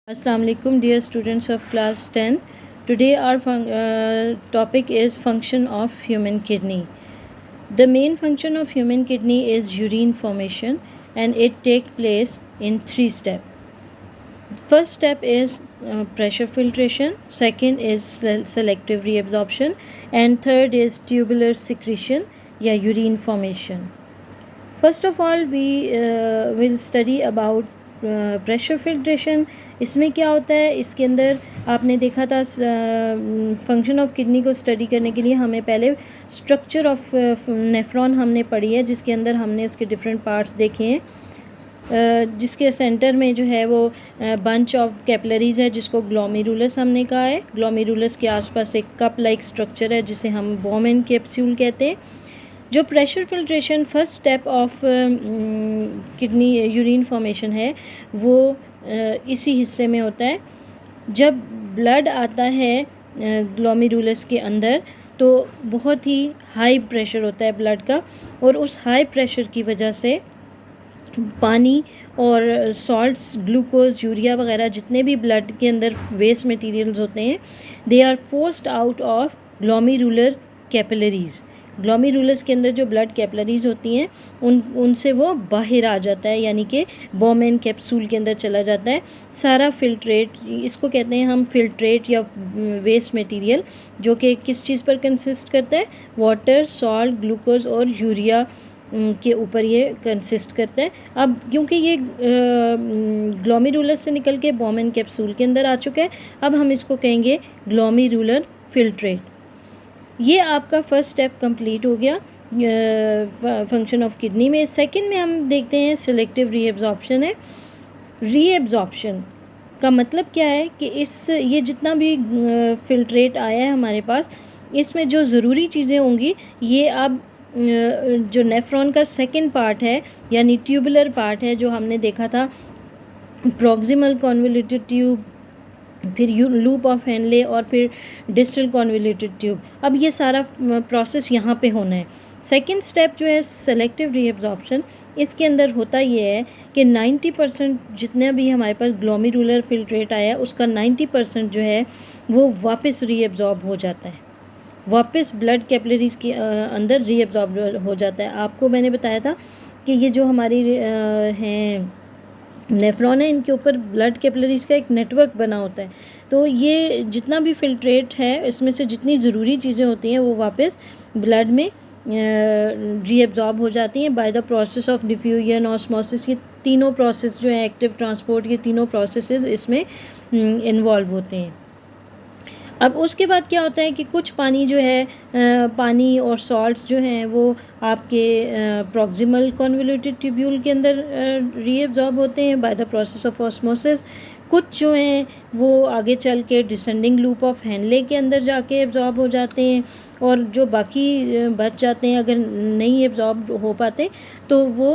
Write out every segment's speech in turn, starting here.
Assalamu alaikum dear students of class 10. Today our topic is function of human kidney. The main function of human kidney is urine formation and it takes place in 3 steps. First step is pressure filtration, second is selective reabsorption and third is tubular secretion या urine formation. First of all we will study about pressure filtration. इसमें क्या होता है, इसके अंदर आपने देखा था फंक्शन ऑफ किडनी को स्टडी करने के लिए हमें पहले स्ट्रक्चर ऑफ नेफ्रॉन हमने पढ़ी है, जिसके अंदर हमने उसके डिफरेंट पार्ट्स देखे हैं. जिसके सेंटर में जो है वो बंच ऑफ कैपिलरीज है जिसको ग्लोमेरुलस हमने कहा है. ग्लोमेरुलस के आसपास एक कप लाइक स्ट्रक्चर है जिसे हम बोमेन कैप्सूल कहते हैं. जो pressure filtration first step of kidney urine formation है वो इसी हिस्से में होता है. जब ब्लड आता है ग्लोमेरुलस के अंदर तो बहुत ही हाई प्रेशर होता है ब्लड का, और उस हाई प्रेशर की वजह से पानी और सॉल्ट्स, ग्लूकोज, यूरिया वगैरह जितने भी ब्लड के अंदर वेस्ट मटेरियल्स होते हैं they are forced out of glomerular capillaries. Glomerulus के अंदर जो ब्लड कैपिलरीज होती हैं उनसे वो बाहर आ जाता है, यानी कि बोमेन कैप्सूल के अंदर चला जाता है. सारा फिल्ट्रेट, इसको कहते हैं हम फिल्ट्रेट या वेस्ट मटेरियल, जो कि किस चीज़ पर कंसिस्ट करता है, वाटर, सॉल्ट, ग्लूकोज और यूरिया के ऊपर ये कंसिस्ट करता है. अब क्योंकि ये ग्लोमेरुलस से निकल के बोमेन कैप्सूल के अंदर आ चुका है, अब हम इसको कहेंगे ग्लोमेरुलर फिल्ट्रेट. ये आपका फर्स्ट स्टेप कंप्लीट हो गया फंक्शन ऑफ किडनी में. सेकंड में हम देखते हैं सिलेक्टिव रीएब्जॉर्प्शन है. रीएब्जॉर्प्शन का मतलब क्या है कि ये जितना भी फिल्ट्रेट आया है हमारे पास, इसमें जो ज़रूरी चीज़ें होंगी ये अब जो नेफ्रॉन का सेकंड पार्ट है यानी ट्यूबुलर पार्ट है, जो हमने देखा था प्रॉक्सिमल कॉन्वोल्यूटेड ट्यूब, फिर लूप ऑफ हेनले और फिर डिस्टल कॉन्वोल्यूटेड ट्यूब. अब ये सारा प्रोसेस यहाँ पे होना है. सेकंड स्टेप जो है सेलेक्टिव रीएब्जॉर्प्शन, इसके अंदर होता ये है कि 90% जितना भी हमारे पास ग्लोमेरुलर फिल्ट्रेट आया है उसका 90% जो है वो वापस रीएब्जॉर्ब हो जाता है, वापस ब्लड कैपिलरीज के अंदर रीएब्जॉर्ब हो जाता है. आपको मैंने बताया था कि ये जो हमारी हैं नेफ्रॉन है, इनके ऊपर ब्लड कैपिलरीज का एक नेटवर्क बना होता है. तो ये जितना भी फिल्ट्रेट है इसमें से जितनी ज़रूरी चीज़ें होती हैं वो वापस ब्लड में रीएब्जॉर्ब हो जाती हैं by the process of diffusion, osmosis. ये तीनों प्रोसेस जो है एक्टिव ट्रांसपोर्ट, ये तीनों प्रोसेसेस इसमें इन्वॉल्व होते हैं. अब उसके बाद क्या होता है कि कुछ पानी जो है पानी और सॉल्ट्स जो हैं वो आपके प्रॉक्सिमल कॉन्वोल्यूटेड ट्यूब्यूल के अंदर रीएब्जॉर्ब होते हैं by the process of osmosis. कुछ जो हैं वो आगे चल के डिसेंडिंग लूप ऑफ हेनले के अंदर जाके एब्जॉर्ब हो जाते हैं, और जो बाकी बच जाते हैं अगर नहीं एब्जॉर्ब हो पाते तो वो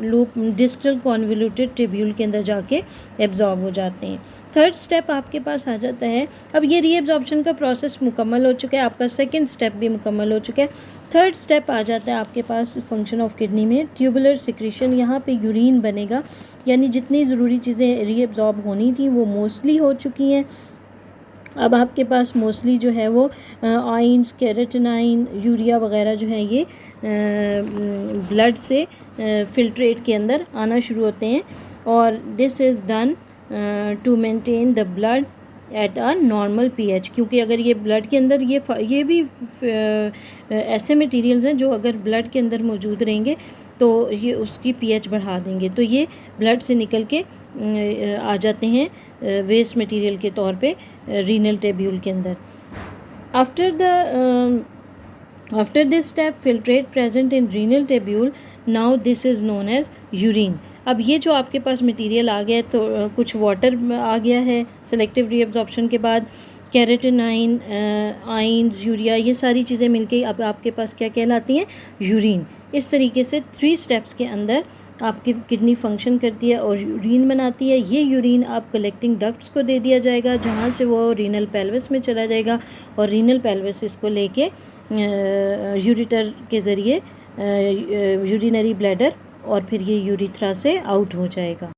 लूप डिस्टल कॉन्वोल्यूटेड ट्यूब्यूल के अंदर जाके एब्जॉर्ब हो जाते हैं. थर्ड स्टेप आपके पास आ जाता है. अब ये रीएब्जॉर्प्शन का प्रोसेस मुकम्मल हो चुका है, आपका सेकंड स्टेप भी मुकम्मल हो चुका है. थर्ड स्टेप आ जाता है आपके पास फंक्शन ऑफ किडनी में ट्यूबुलर सिक्रीशन. यहाँ पे यूरिन बनेगा, यानी जितनी ज़रूरी चीज़ें रीएब्जॉर्ब होनी थी वो मोस्टली हो चुकी हैं. अब आपके पास मोस्टली जो है वो आइंस, केराटिनाइन, यूरिया वगैरह जो है ये ब्लड से फिल्ट्रेट के अंदर आना शुरू होते हैं, और this is done to maintain the blood at a normal pH. क्योंकि अगर ये ब्लड के अंदर ये भी ऐसे मटेरियल्स हैं जो अगर ब्लड के अंदर मौजूद रहेंगे तो ये उसकी पीएच बढ़ा देंगे, तो ये ब्लड से निकल के आ जाते हैं वेस्ट मटेरियल के तौर पे रीनल ट्यूब्यूल के अंदर. After this step filtrate present in renal tubule, now this is known as urine. अब ये जो आपके पास मटेरियल आ गया है तो कुछ वाटर आ गया है सेलेक्टिव रीअब्जॉर्प्शन के बाद, केराटिनाइन, आइंस, यूरिया, ये सारी चीज़ें मिलके अब आपके पास क्या कहलाती हैं, यूरिन. इस तरीके से 3 स्टेप्स के अंदर आपकी किडनी फंक्शन करती है और यूरिन बनाती है. ये यूरिन आप कलेक्टिंग डक्ट्स को दे दिया जाएगा जहाँ से वो रीनल पेल्विस में चला जाएगा, और रीनल पेल्विस इसको लेके यूरिटर के ज़रिए यूरिनरी ब्लैडर और फिर ये यूरिथ्रा से आउट हो जाएगा.